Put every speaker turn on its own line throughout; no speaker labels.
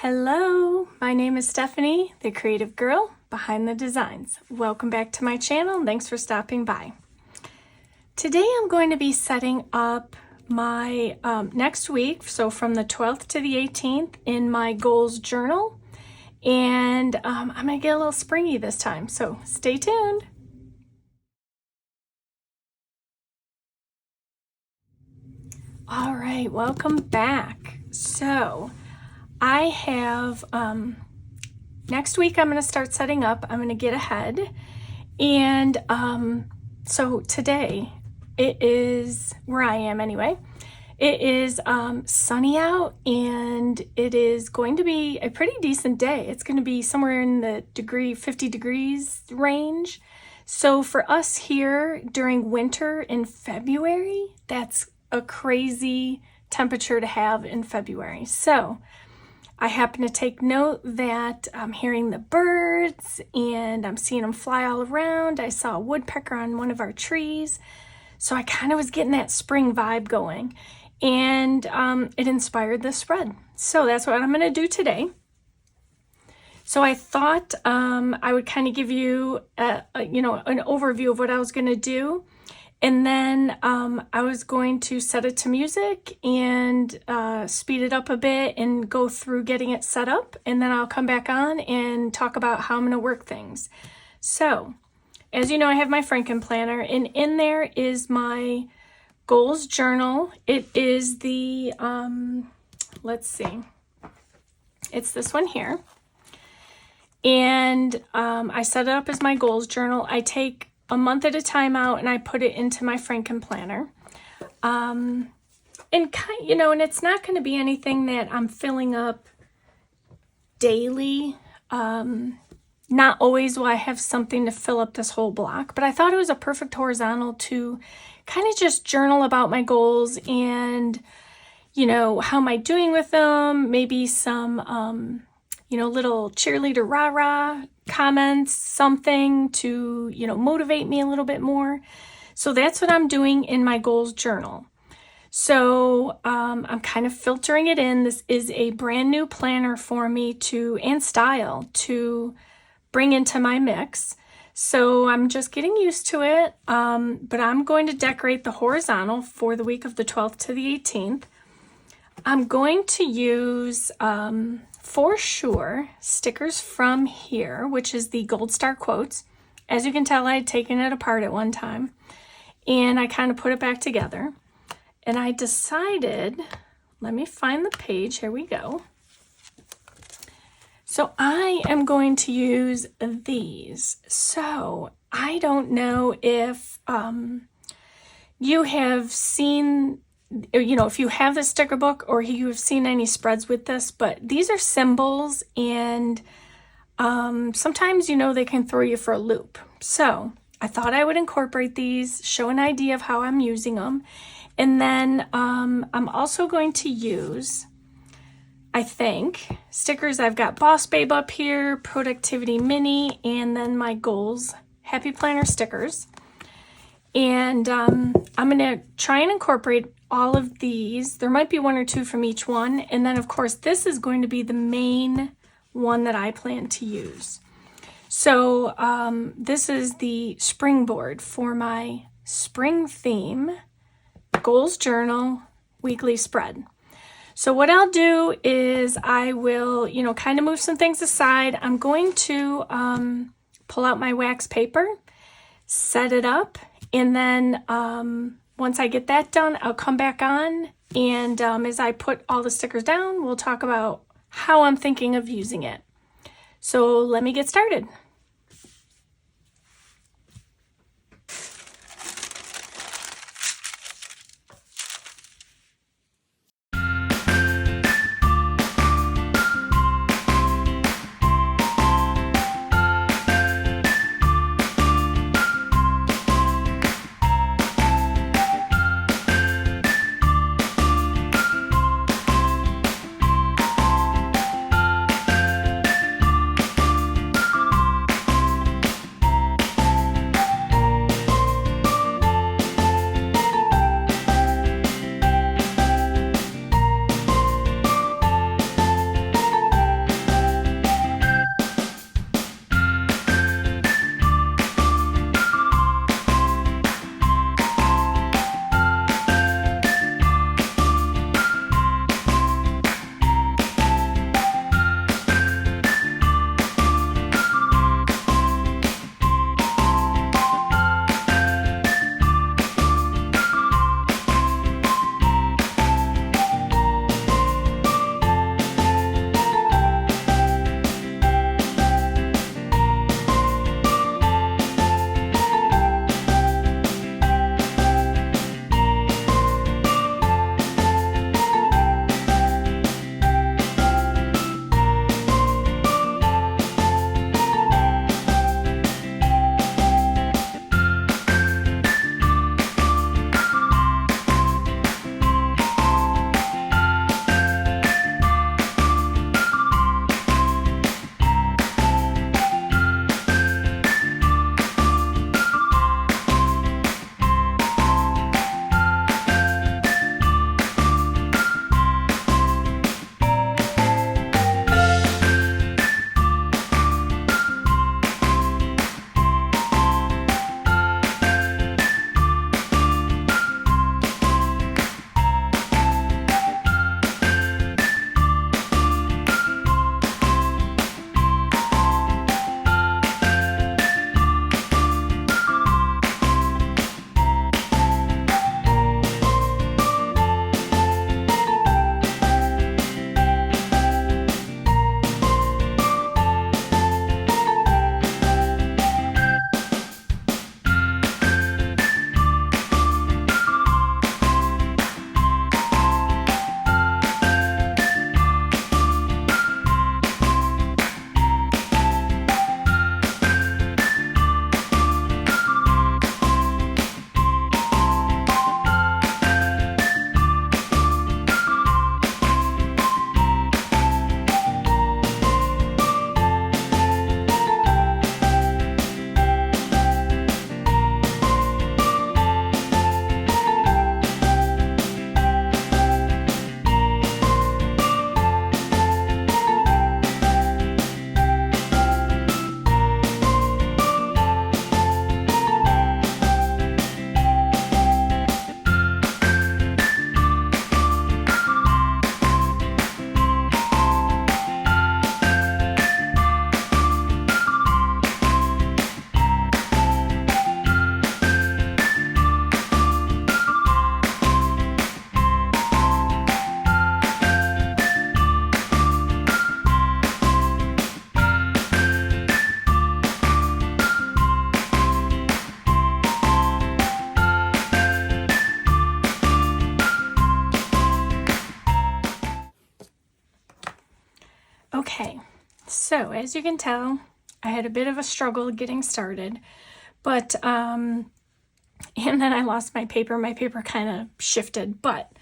Hello, my name is Stephanie, the creative girl behind the designs. Welcome back to my channel and thanks for stopping by. Today I'm going to be setting up my next week, so from the 12th to the 18th in my goals journal, and I'm going to get a little springy this time, so stay tuned. All right, welcome back. So I have, next week I'm going to start setting up. I'm going to get ahead. And so today it is, where I am anyway, it is sunny out and it is going to be a pretty decent day. It's going to be somewhere in the 50 degrees range. So for us here during winter in February, that's a crazy temperature to have in February. So I happen to take note that I'm hearing the birds and I'm seeing them fly all around. I saw a woodpecker on one of our trees. So I kind of was getting that spring vibe going, and it inspired this spread. So that's what I'm going to do today. So I thought I would kind of give you an overview of what I was going to do. And then I was going to set it to music and speed it up a bit and go through getting it set up. And then I'll come back on and talk about how I'm going to work things. So, as you know, I have my Franken planner, and in there is my goals journal. It is the, let's see, it's this one here. And I set it up as my goals journal. I take a month at a time out and I put it into my Franken planner. And it's not going to be anything that I'm filling up daily. Not always will I have something to fill up this whole block, but I thought it was a perfect horizontal to kind of just journal about my goals and, how am I doing with them? Maybe some, little cheerleader rah-rah comments, something to, motivate me a little bit more. So that's what I'm doing in my goals journal. So I'm kind of filtering it in. This is a brand new planner for me and style to bring into my mix. So I'm just getting used to it. But I'm going to decorate the horizontal for the week of the 12th to the 18th. I'm going to use, for sure, stickers from here, which is the Gold Star Quotes. As you can tell, I had taken it apart at one time, and I kind of put it back together. And I decided, let me find the page, here we go. So I am going to use these. So I don't know if you have seen, if you have the sticker book or you have seen any spreads with this, but these are symbols, and sometimes, they can throw you for a loop. So I thought I would incorporate these, show an idea of how I'm using them. And then I'm also going to use, I think, stickers. I've got Boss Babe up here, Productivity Mini, and then my Goals Happy Planner stickers. And I'm going to try and incorporate all of these. There might be one or two from each one. And then, of course, this is going to be the main one that I plan to use. So this is the springboard for my spring theme goals journal weekly spread. So what I'll do is I will, kind of move some things aside. I'm going to pull out my wax paper, set it up, and then once I get that done, I'll come back on, and as I put all the stickers down, we'll talk about how I'm thinking of using it. So let me get started. Okay, so as you can tell, I had a bit of a struggle getting started, but, and then I lost my paper. My paper kind of shifted, but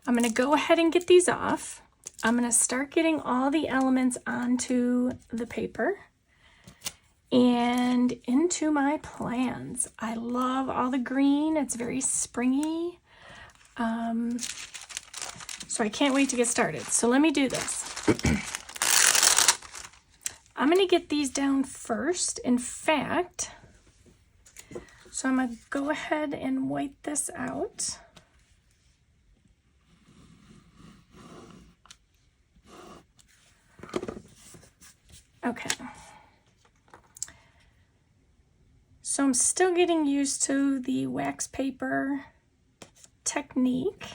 I'm going to go ahead and get these off. I'm going to start getting all the elements onto the paper and into my plans. I love all the green. It's very springy. So I can't wait to get started. So let me do this. I'm going to get these down first. In fact, so I'm going to go ahead and white this out. Okay. So I'm still getting used to the wax paper technique.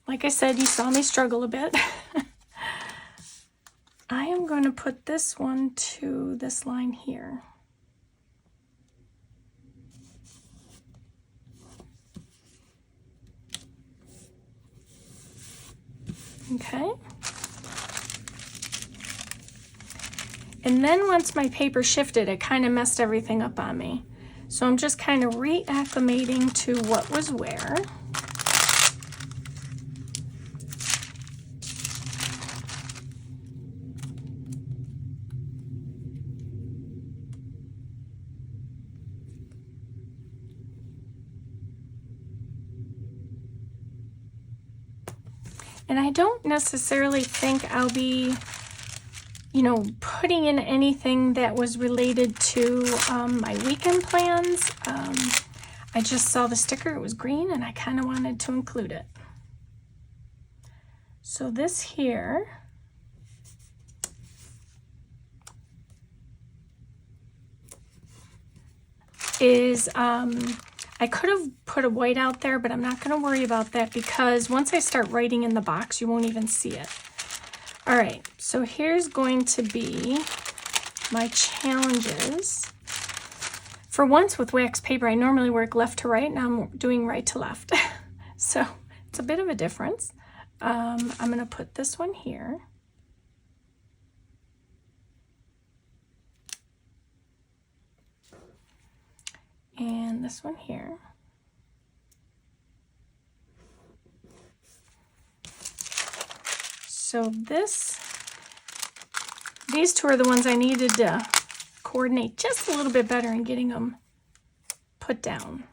Like I said, you saw me struggle a bit. I am going to put this one to this line here. Okay. And then once my paper shifted, it kind of messed everything up on me. So I'm just kind of reacclimating to what was where. And I don't necessarily think I'll be, putting in anything that was related to my weekend plans. I just saw the sticker, it was green, and I kind of wanted to include it. So this here is, I could have put a white out there, but I'm not going to worry about that because once I start writing in the box, you won't even see it. All right, so here's going to be my challenges. For once with wax paper, I normally work left to right, and I'm doing right to left. So it's a bit of a difference. I'm going to put this one here. And this one here. So these two are the ones I needed to coordinate just a little bit better in getting them put down.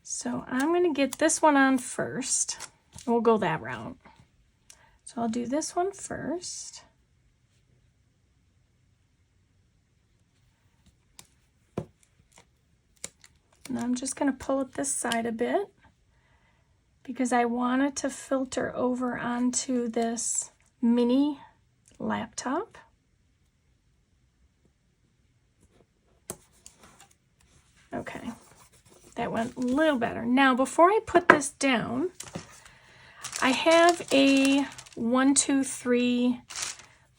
So I'm going to get this one on first. We'll go that route. So I'll do this one first. And I'm just going to pull up this side a bit because I want it to filter over onto this mini laptop. Okay, that went a little better. Now, before I put this down, I have a 1, 2, 3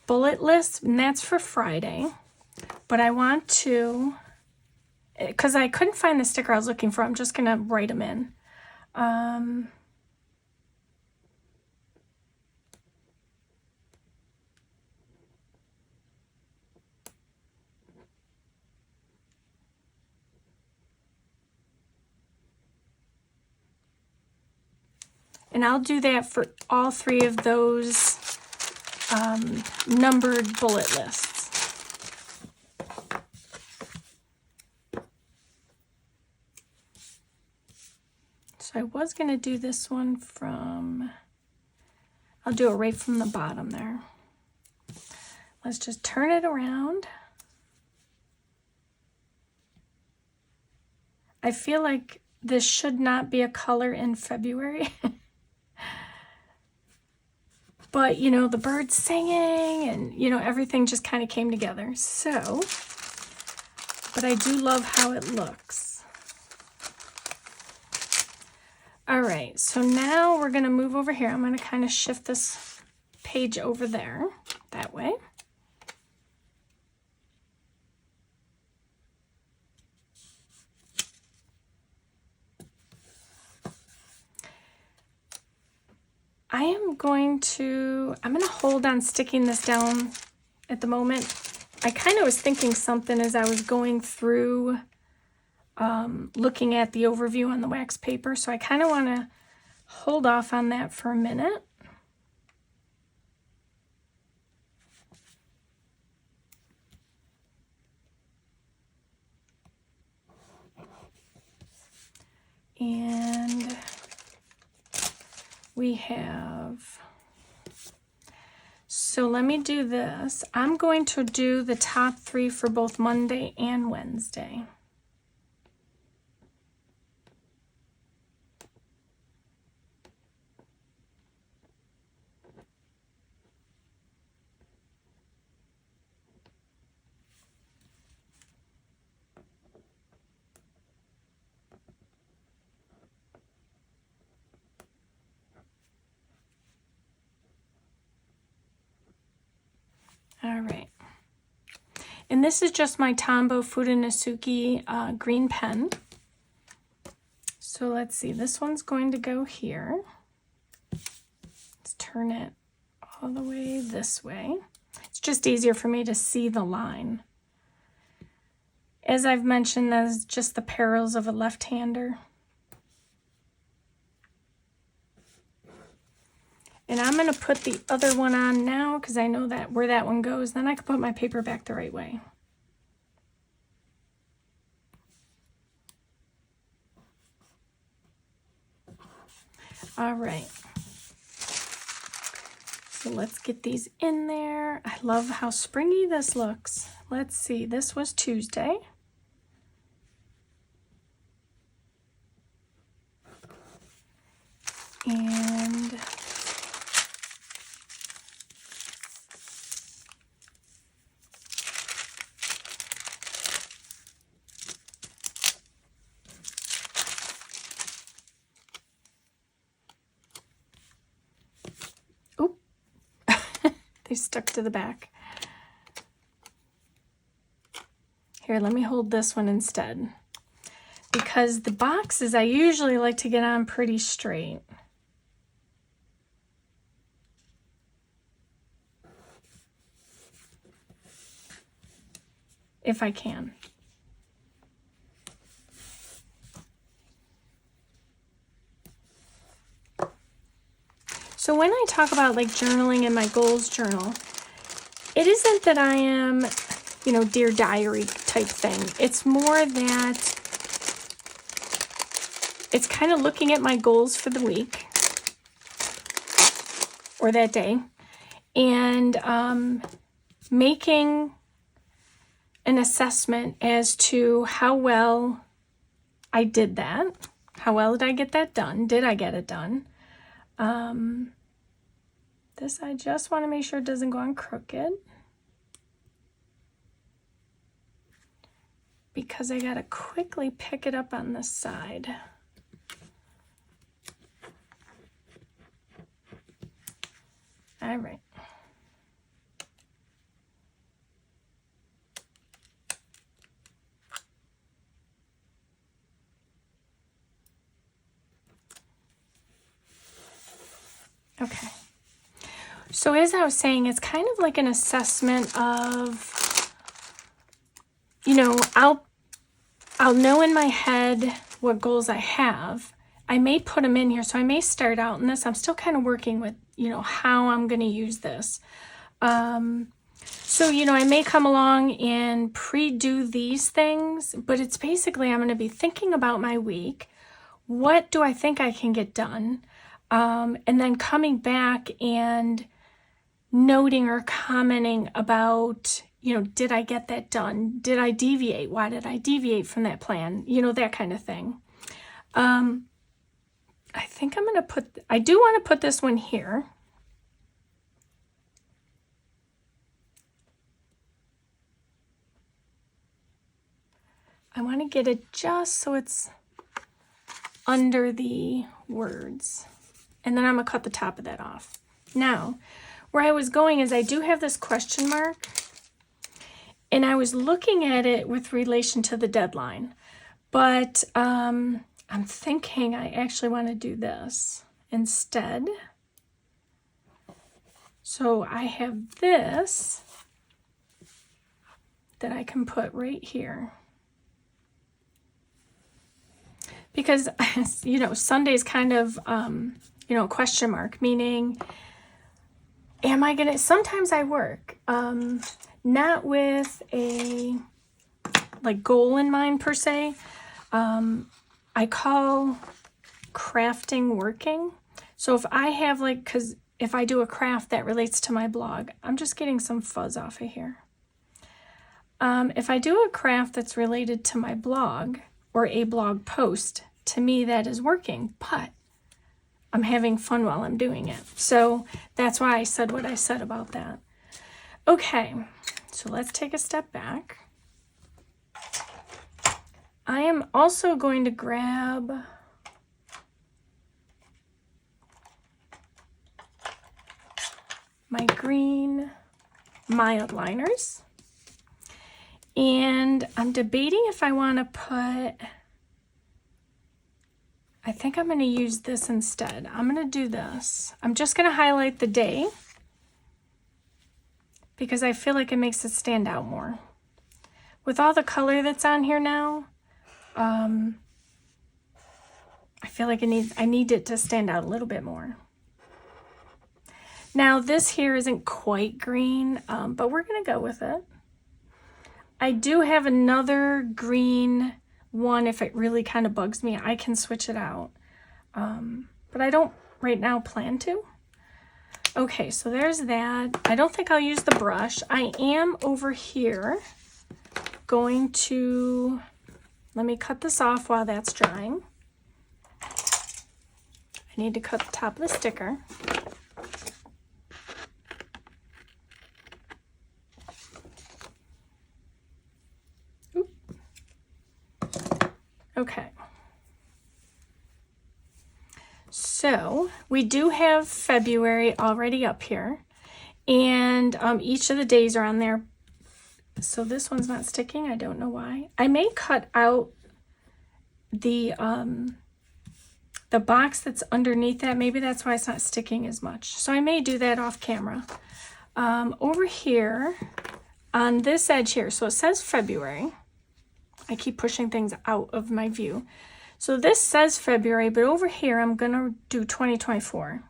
bullet list, and that's for Friday. But I want to, because I couldn't find the sticker I was looking for, I'm just going to write them in. And I'll do that for all 3 of those numbered bullet lists. So I was going to do this one from, I'll do it right from the bottom there. Let's just turn it around. I feel like this should not be a color in February. But, the birds singing and, everything just kind of came together. So, but I do love how it looks. All right, so now we're going to move over here. I'm going to kind of shift this page over there, that way. I'm going to hold on sticking this down at the moment. I kind of was thinking something as I was going through looking at the overview on the wax paper, so I kind of want to hold off on that for a minute. And we have, so let me do this. I'm going to do the top 3 for both Monday and Wednesday. All right. And this is just my Tombow Fudenosuke green pen. So let's see, this one's going to go here. Let's turn it all the way this way. It's just easier for me to see the line. As I've mentioned, that's just the perils of a left-hander. And I'm going to put the other one on now because I know that where that one goes. Then I can put my paper back the right way. All right. So let's get these in there. I love how springy this looks. Let's see. This was Tuesday. And they stuck to the back. Here, let me hold this one instead. Because the boxes I usually like to get on pretty straight. If I can. So when I talk about like journaling in my goals journal, it isn't that I am, you know, Dear Diary type thing. It's more that it's kind of looking at my goals for the week or that day and making an assessment as to how well I did that. How well did I get that done? Did I get it done? This, I just want to make sure it doesn't go on crooked. Because I got to quickly pick it up on this side. All right. Okay. So as I was saying, it's kind of like an assessment of, you know, I'll know in my head what goals I have. I may put them in here, so I may start out in this. I'm still kind of working with, you know, how I'm going to use this. So, you know, I may come along and pre-do these things, but it's basically I'm going to be thinking about my week. What do I think I can get done? And then coming back and noting or commenting about, you know, did I get that done? Did I deviate? Why did I deviate from that plan? You know, that kind of thing. I think I'm going to I do want to put this one here. I want to get it just so it's under the words. And then I'm going to cut the top of that off. Now, where I was going is I do have this question mark. And I was looking at it with relation to the deadline. But I'm thinking I actually want to do this instead. So I have this that I can put right here. Because, you know, Sunday's kind of, you know, question mark, meaning, am I going to, sometimes I work, not with a, like, goal in mind per se. I call crafting working. So if I have like, because if I do a craft that relates to my blog, I'm just getting some fuzz off of here. If I do a craft that's related to my blog or a blog post, to me that is working, but I'm having fun while I'm doing it. So that's why I said what I said about that. Okay, so let's take a step back. I am also going to grab my green mild liners. And I'm debating if I want to put, I think I'm going to use this instead. I'm going to do this. I'm just going to highlight the day because I feel like it makes it stand out more. With all the color that's on here now, I feel like I need it to stand out a little bit more. Now this here isn't quite green, but we're going to go with it. I do have another green one. If it really kind of bugs me, I can switch it out. But I don't right now plan to. Okay, so there's that. I don't think I'll use the brush. I am over here going to, let me cut this off while that's drying. I need to cut the top of the sticker. Okay, so we do have February already up here, and each of the days are on there. So this one's not sticking. I don't know why. I may cut out the box that's underneath that. Maybe that's why it's not sticking as much. So I may do that off camera. Over here on this edge here, so it says February. I keep pushing things out of my view. So this says February, but over here I'm going to do 2024.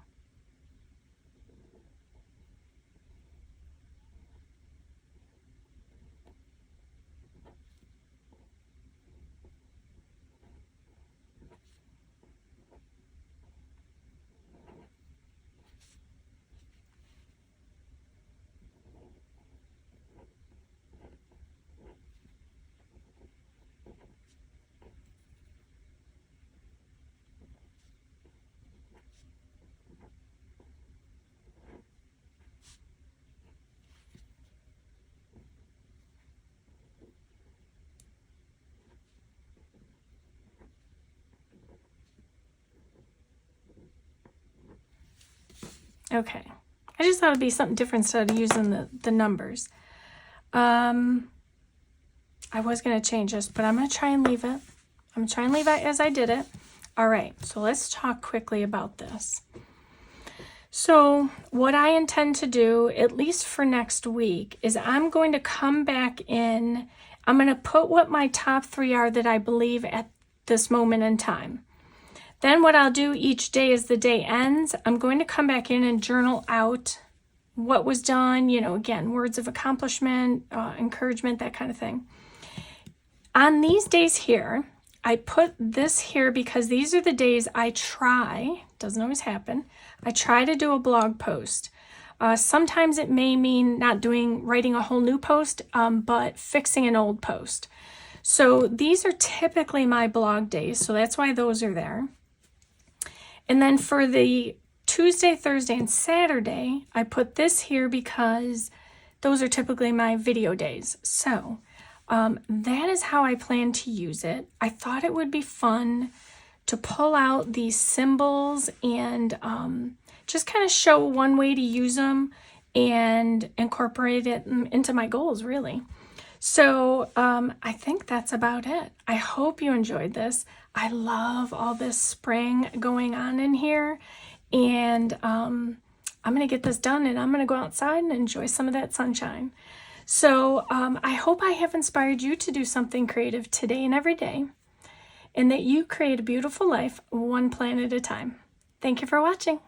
Okay, I just thought it'd be something different instead of using the numbers. I was going to change this, but I'm going to try and leave it. I'm going to try and leave it as I did it. All right, so let's talk quickly about this. So what I intend to do, at least for next week, is I'm going to come back in. I'm going to put what my top 3 are that I believe at this moment in time. Then what I'll do each day as the day ends, I'm going to come back in and journal out what was done, you know, again, words of accomplishment, encouragement, that kind of thing. On these days here, I put this here because these are the days I try, doesn't always happen, I try to do a blog post. Sometimes it may mean not writing a whole new post, but fixing an old post. So these are typically my blog days, so that's why those are there. And then for the Tuesday, Thursday, and Saturday, I put this here because those are typically my video days. So that is how I plan to use it. I thought it would be fun to pull out these symbols and just kind of show one way to use them and incorporate it into my goals, really. So I think that's about it. I hope you enjoyed this. I love all this spring going on in here, and I'm I'm going to get this done and I'm going to go outside and enjoy some of that sunshine. So I hope I have inspired you to do something creative today and every day, and that you create a beautiful life one plant at a time. Thank you for watching.